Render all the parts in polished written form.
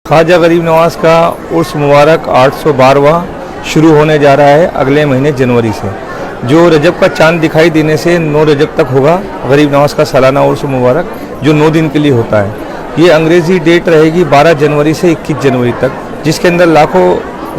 ख्वाजा गरीब नवाज का उर्स मुबारक 812वां शुरू होने जा रहा है अगले महीने जनवरी से। जो रजब का चांद दिखाई देने से 9 रजब तक होगा गरीब नवाज का सालाना उर्स मुबारक, जो 9 दिन के लिए होता है। ये अंग्रेज़ी डेट रहेगी 12 जनवरी से 21 जनवरी तक, जिसके अंदर लाखों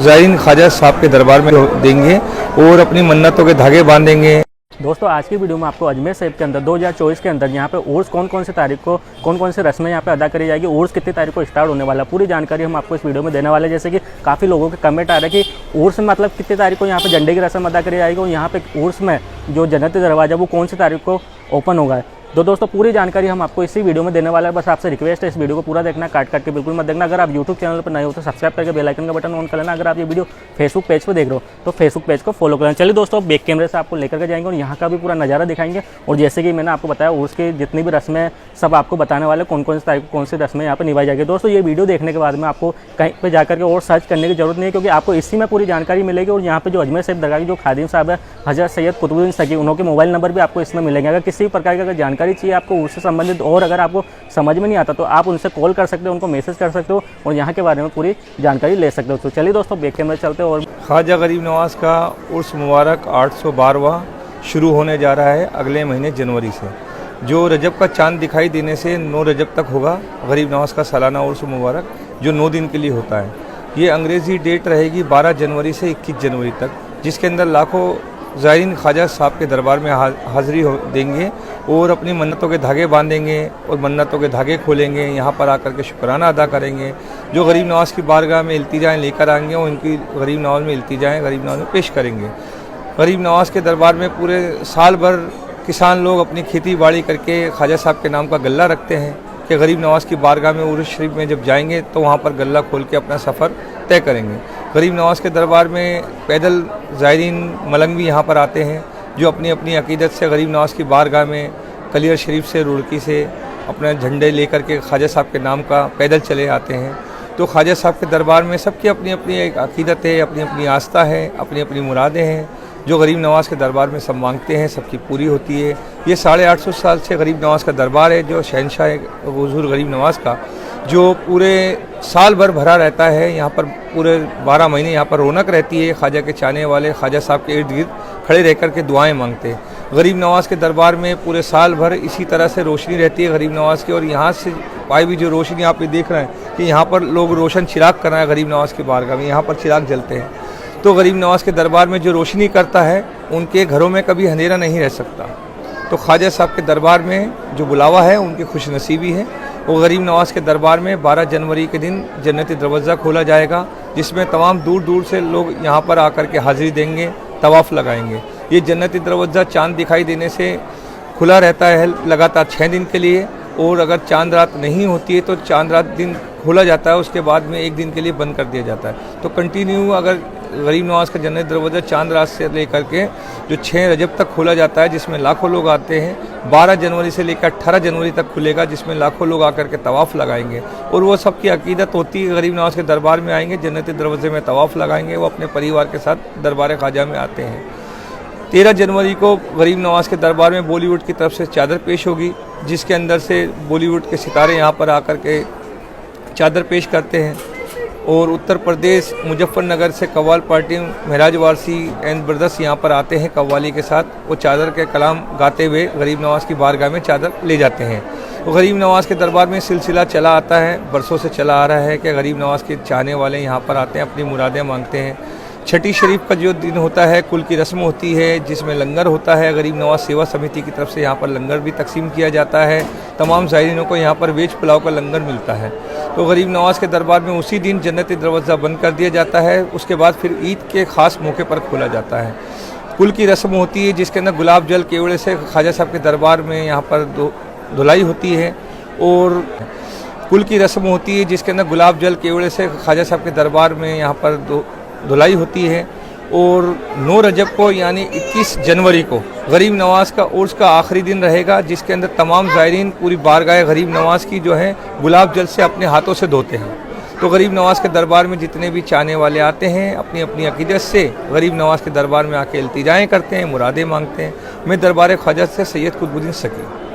ज़ायरीन ख्वाजा साहब के दरबार में देंगे और अपनी मन्नतों के धागे बांधेंगे। दोस्तों, आज की वीडियो में आपको अजमेर शरीफ के अंदर 2024 के अंदर यहाँ पे उर्स कौन सी तारीख को कौन सी रस्में यहाँ पे अदा करी जाएगी, उर्स कितनी तारीख को स्टार्ट होने वाला, पूरी जानकारी हम आपको इस वीडियो में देने वाले हैं। जैसे कि काफ़ी लोगों के कमेंट आ रहे हैं कि उर्स में मतलब कितनी तारीख को यहाँ पे झंडे की रस्म अदा करी जाएगी और यहाँ पे उर्स में जो जन्नती दरवाज़ा वो कौन सी तारीख को ओपन होगा। तो दोस्तों, पूरी जानकारी हम आपको इसी वीडियो में देने वाला है। बस आपसे रिक्वेस्ट है इस वीडियो को पूरा देखना, काट के बिल्कुल मत देखना। अगर आप यूट्यूब चैनल पर नए हो तो सब्सक्राइब करके बेल आइकन का बटन ऑन कर लेना। अगर आप ये वीडियो फेसबुक पेज पर देख रहे हो तो फेसबुक पेज को फॉलो करना। चलिए दोस्तों, बैक कैमरे से आपको लेकर के जाएंगे और यहाँ का भी पूरा नज़ारा दिखाएंगे। और जैसे कि मैंने आपको बताया, उसकी जितनी भी रस्में सब आपको बताने वाले कौन सी तारीख कौन सी रस्में यहाँ पर निभाई जाएगी। दोस्तों, ये वीडियो देखने के बाद में आपको कहीं पर जाकर के और सर्च करने की जरूरत नहीं है, क्योंकि आपको इसी में पूरी जानकारी मिलेगी। और यहाँ पर जो अजमेर शरीफ दरगाह के जो खादिम साहब है हज़रत सैयद कुतुबुद्दीन सकी, उनके मोबाइल नंबर भी आपको इसमें मिलेंगे। अगर किसी प्रकार की अगर जानकारी चाहिए आपको उससे संबंधित और अगर आपको समझ में नहीं आता तो आप उनसे कॉल कर सकते हो, उनको मैसेज कर सकते हो और यहाँ के बारे में पूरी जानकारी ले सकते हो। तो चलिए दोस्तों, बैक कैमरे चलते हो। और ख्वाजा गरीब नवाज का उर्स मुबारक 812वां शुरू होने जा रहा है अगले महीने जनवरी से। जो रजब का चांद दिखाई देने से 9 रजब तक होगा गरीब नवाज का सालाना उर्स मुबारक, जो 9 दिन के लिए होता है। ये अंग्रेज़ी डेट रहेगी 12 जनवरी से 21 जनवरी तक, जिसके अंदर लाखों ज़ायरीन ख्वाजा साहब के दरबार में हाज़िरी देंगे और अपनी मन्नतों के धागे बांधेंगे और मन्नतों के धागे खोलेंगे। यहाँ पर आकर के शुक्राना अदा करेंगे। जो गरीब नवाज की बारगाह में इल्तिजाएँ लेकर आएंगे और उनकी गरीब नवाज में इल्तिजाएँ गरीब नवाज में पेश करेंगे। गरीब नवाज के दरबार में पूरे साल भर किसान लोग अपनी खेती बाड़ी करके ख्वाजा साहब के नाम का गल्ला रखते हैं कि गरीब नवाज की बारगाह में उर्स शरीफ में जब जाएंगे तो वहाँ पर गल्ला खोल के अपना सफ़र तय करेंगे। गरीब नवाज के दरबार में पैदल ज़ायरीन मलंग भी यहाँ पर आते हैं, जो अपनी अपनी अकीदत से गरीब नवाज की बारगाह में कलियर शरीफ से रुड़की से अपने झंडे लेकर के ख्वाजा साहब के नाम का पैदल चले आते हैं। तो ख्वाजा साहब के दरबार में सबकी अपनी अपनी एक अकीदत है, अपनी अपनी आस्था है, अपनी अपनी मुरादें हैं। जो गरीब नवाज के दरबार में सब मांगते हैं सबकी पूरी होती है। ये 850 साल से गरीब नवाज का दरबार है, जो शहनशाह हुज़ूर गरीब नवाज का, जो पूरे साल भर भरा रहता है। यहाँ पर पूरे 12 महीने यहाँ पर रौनक रहती है। ख्वाजा के चाहने वाले ख्वाजा साहब के इर्द गिर्द खड़े रह कर के दुआएँ मांगते हैं। गरीब नवाज के दरबार में पूरे साल भर इसी तरह से रोशनी रहती है गरीब नवाज की। और यहाँ से पाई भी जो रोशनी आप ये देख रहे हैं कि यहाँ पर लोग रोशन चिराग कर रहे हैं गरीब नवाज की बारगाह में, यहाँ पर चिराग जलते हैं। तो गरीब नवाज के दरबार में जो रोशनी करता है उनके घरों में कभी अंधेरा नहीं रह सकता। तो ख्वाजा साहब के दरबार में जो बुलावा है उनकी खुशनसीबी है। वो गरीब नवाज के दरबार में 12 जनवरी के दिन जन्नती दरवाज़ा खोला जाएगा, जिसमें तमाम दूर दूर से लोग यहाँ पर आकर के हाज़िरी देंगे, तवाफ़ लगाएंगे। ये जन्नती दरवाज़ा चाँद दिखाई देने से खुला रहता है लगातार 6 दिन के लिए, और अगर चांद रात नहीं होती है तो चांद रात दिन खोला जाता है, उसके बाद में 1 दिन के लिए बंद कर दिया जाता है। तो कंटिन्यू अगर गरीब नवाज का जन्नती दरवाज़ा चांद रात से लेकर के जो 6 रजब तक खोला जाता है, जिसमें लाखों लोग आते हैं। 12 जनवरी से लेकर 18 जनवरी तक खुलेगा, जिसमें लाखों लोग आकर के तवाफ़ लगाएंगे। और वो सबकी अकीदत होती है गरीब नवाज के दरबार में आएंगे, जन्नती दरवाज़े में तवाफ़ लगाएंगे, वो अपने परिवार के साथ दरबार ख्वाजा में आते हैं। 13 जनवरी को गरीब नवाज के दरबार में बॉलीवुड की तरफ से चादर पेश होगी, जिसके अंदर से बॉलीवुड के सितारे यहाँ पर आकर के चादर पेश करते हैं। और उत्तर प्रदेश मुजफ्फरनगर से Qawwal party Mahraj Warsi and brothers यहाँ पर आते हैं कव्वाली के साथ। वो चादर के कलाम गाते हुए गरीब नवाज की बारगाह में चादर ले जाते हैं। तो गरीब नवाज के दरबार में सिलसिला चला आता है, बरसों से चला आ रहा है कि गरीब नवाज के चाहने वाले यहाँ पर आते हैं, अपनी मुरादें मांगते हैं। छठी शरीफ का जो दिन होता है, कुल की रस्म होती है, जिसमें लंगर होता है। गरीब नवाज सेवा समिति की तरफ से यहाँ पर लंगर भी तकसीम किया जाता है। तमाम ज़ायरीनों को यहाँ पर वेज पुलाव का लंगर मिलता है। तो गरीब नवाज के दरबार में उसी दिन जन्नती दरवाज़ा बंद कर दिया जाता है। उसके बाद फिर ईद के ख़ास मौके पर खोला जाता है। कुल की रस्म होती है, जिसके अंदर गुलाब जल केवड़े से ख्वाजा साहब के दरबार में यहाँ पर धुलाई होती है। और कुल की रस्म होती है, जिसके अंदर गुलाब जल केवड़े से ख्वाजा साहब के दरबार में यहाँ पर धुलाई होती है। और 9 रजब को यानी 21 जनवरी को गरीब नवाज का उर्स का आखिरी दिन रहेगा, जिसके अंदर तमाम ज़ायरीन पूरी बारगाह गरीब नवाज की जो है गुलाब जल से अपने हाथों से धोते हैं। तो गरीब नवाज के दरबार में जितने भी चाहने वाले आते हैं, अपनी अपनी अकीदत से गरीब नवाज के दरबार में आके इल्तिजाएँ करते हैं, मुरादें मांगते हैं। मैं दरबार ख्वाजा से सैयद कुतुबुद्दीन सकी।